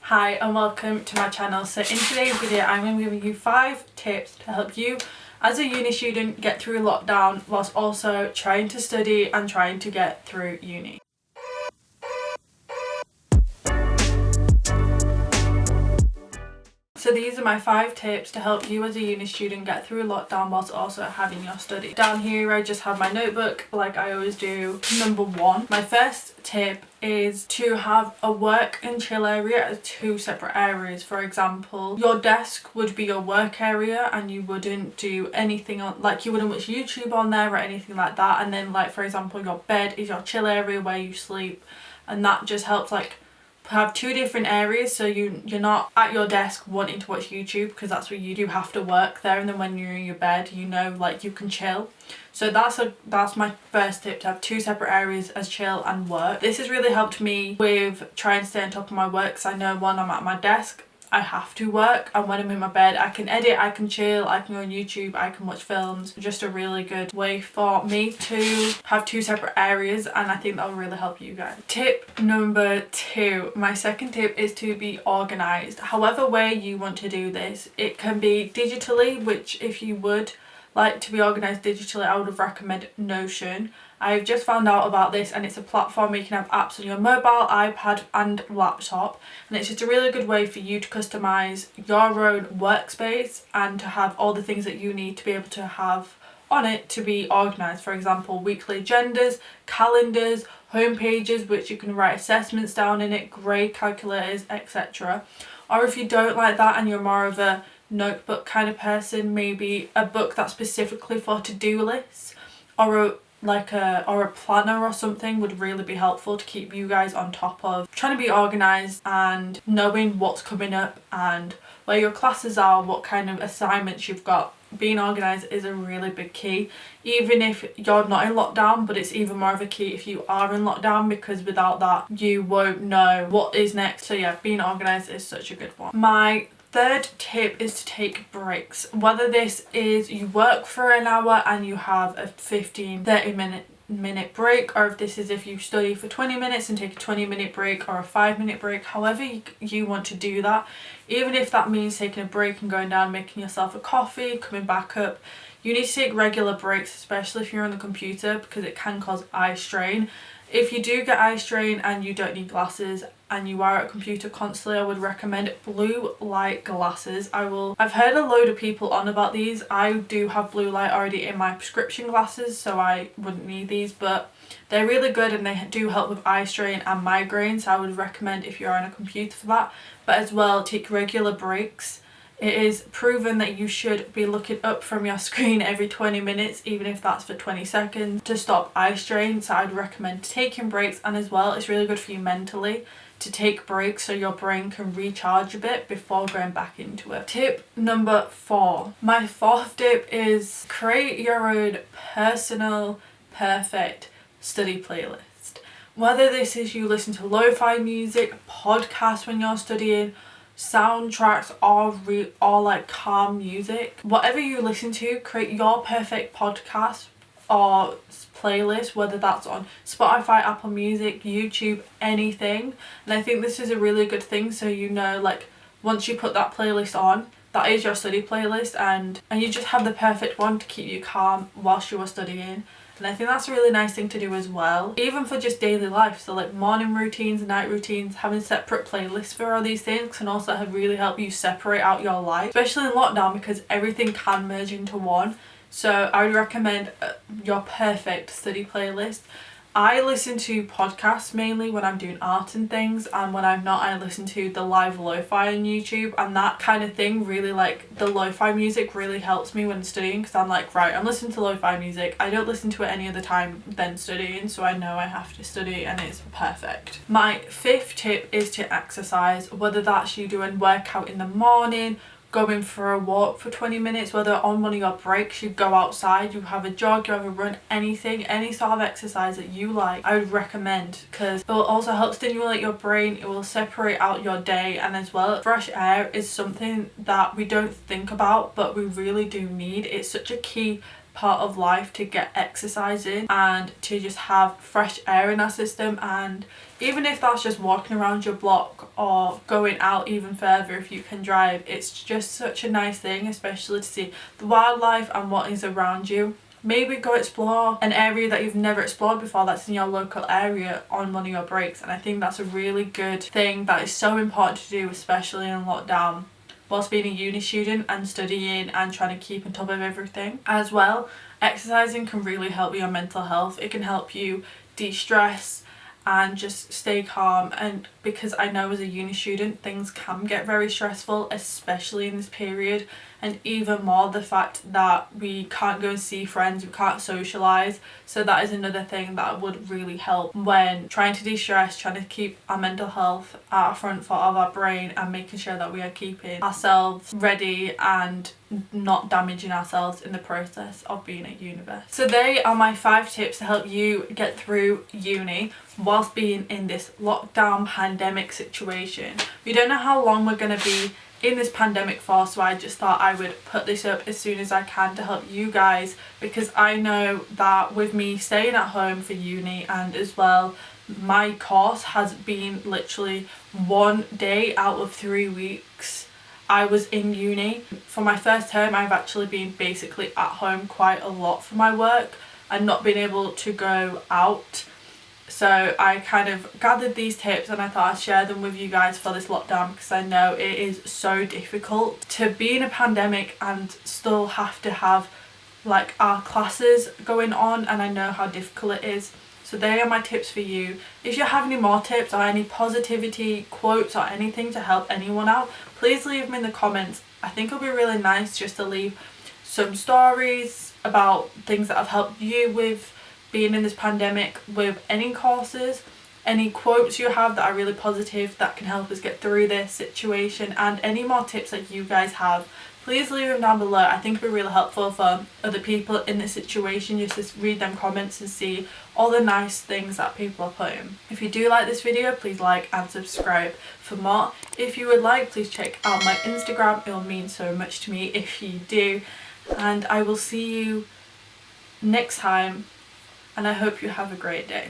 Hi and welcome to my channel. So in today's video I'm going to be giving you 5 tips to help you as a uni student get through lockdown whilst also trying to study and trying to get through uni. So these are my 5 tips to help you as a uni student get through lockdown whilst also having your study. Down here I just have my notebook like I always do. Number 1, my first tip is to have a work and chill area as 2 separate areas. For example, your desk would be your work area and you wouldn't do anything on, like you wouldn't watch YouTube on there or anything like that, and then like for example your bed is your chill area where you sleep, and that just helps like have 2 different areas, so you're not at your desk wanting to watch YouTube because that's where you do have to work there, and then when you're in your bed you know like you can chill. So that's my first tip, to have 2 separate areas as chill and work. This has really helped me with trying to stay on top of my work, because I know when I'm at my desk I have to work, and when I'm in my bed I can edit, I can chill, I can go on YouTube, I can watch films. Just a really good way for me to have 2 separate areas, and I think that will really help you guys. Tip number 2, my second tip is to be organised. However way you want to do this, it can be digitally, which if you would like to be organised digitally I would have recommended Notion. I've just found out about this and it's a platform where you can have apps on your mobile, iPad and laptop, and it's just a really good way for you to customise your own workspace and to have all the things that you need to be able to have on it to be organised. For example, weekly agendas, calendars, home pages which you can write assessments down in it, grade calculators, etc. Or if you don't like that and you're more of a notebook kind of person, maybe a book that's specifically for to-do lists or a planner or something would really be helpful to keep you guys on top of trying to be organised and knowing what's coming up and where your classes are, what kind of assignments you've got. Being organised is a really big key, even if you're not in lockdown, but it's even more of a key if you are in lockdown, because without that you won't know what is next. So yeah, being organised is such a good one. My third tip is to take breaks. Whether this is you work for an hour and you have a 15-30 minute break, or if this is if you study for 20 minutes and take a 20-minute break or a 5-minute break, however you want to do that. Even if that means taking a break and going down, making yourself a coffee, coming back up, you need to take regular breaks, especially if you're on the computer, because it can cause eye strain. If you do get eye strain and you don't need glasses and you are at a computer constantly, I would recommend blue light glasses. I've heard a load of people on about these. I do have blue light already in my prescription glasses, so I wouldn't need these, but they're really good and they do help with eye strain and migraine, so I would recommend if you're on a computer for that. But as well, take regular breaks. It is proven that you should be looking up from your screen every 20 minutes, even if that's for 20 seconds, to stop eye strain. So I'd recommend taking breaks, and as well it's really good for you mentally to take breaks so your brain can recharge a bit before going back into it. Tip number 4. My 4th tip is create your own personal perfect study playlist. Whether this is you listen to lo-fi music, podcasts when you're studying, soundtracks or like calm music, whatever you listen to, create your perfect podcast or playlist, whether that's on Spotify, Apple Music, YouTube, anything. And I think this is a really good thing, so you know, like once you put that playlist on, that is your study playlist, and you just have the perfect one to keep you calm whilst you are studying. And I think that's a really nice thing to do as well, even for just daily life. So like morning routines, night routines, having separate playlists for all these things can also really help you separate out your life, especially in lockdown, because everything can merge into one. So I would recommend your perfect study playlist. I listen to podcasts mainly when I'm doing art and things, and when I'm not I listen to the live lo-fi on YouTube, and that kind of thing really, like the lo-fi music really helps me when studying, because I'm like, right, I'm listening to lo-fi music, I don't listen to it any other time than studying, so I know I have to study, and it's perfect. My 5th tip is to exercise, whether that's you doing workout in the morning, going for a walk for 20 minutes, whether on one of your breaks you go outside, you have a jog, you have a run, anything, any sort of exercise that you like, I would recommend, because it will also help stimulate your brain, it will separate out your day, and as well fresh air is something that we don't think about but we really do need. It's such a key part of life to get exercise in and to just have fresh air in our system. And even if that's just walking around your block or going out even further if you can drive, it's just such a nice thing, especially to see the wildlife and what is around you. Maybe go explore an area that you've never explored before that's in your local area on one of your breaks. And I think that's a really good thing that is so important to do, especially in lockdown, whilst being a uni student and studying and trying to keep on top of everything. As well, exercising can really help your mental health. It can help you de-stress and just stay calm. And because I know as a uni student things can get very stressful, especially in this period, and even more the fact that we can't go and see friends, we can't socialise. So that is another thing that would really help when trying to de-stress, trying to keep our mental health at the front foot of our brain and making sure that we are keeping ourselves ready and not damaging ourselves in the process of being at university. So they are my 5 tips to help you get through uni whilst being in this lockdown pandemic situation. We don't know how long we're going to be in this pandemic for, so I just thought I would put this up as soon as I can to help you guys, because I know that with me staying at home for uni, and as well my course has been literally 1 day out of 3 weeks I was in uni. For my first term I've actually been basically at home quite a lot for my work and not been able to go out. So I kind of gathered these tips and I thought I'd share them with you guys for this lockdown, because I know it is so difficult to be in a pandemic and still have to have like our classes going on, and I know how difficult it is. So they are my tips for you. If you have any more tips or any positivity quotes or anything to help anyone out, please leave them in the comments. I think it'll be really nice just to leave some stories about things that have helped you with being in this pandemic, with any courses, any quotes you have that are really positive that can help us get through this situation, and any more tips that you guys have. Please leave them down below. I think it'd be really helpful for other people in this situation just to read them comments and see all the nice things that people are putting. If you do like this video, please like and subscribe for more. If you would like, please check out my Instagram. It will mean so much to me if you do. And I will see you next time, and I hope you have a great day.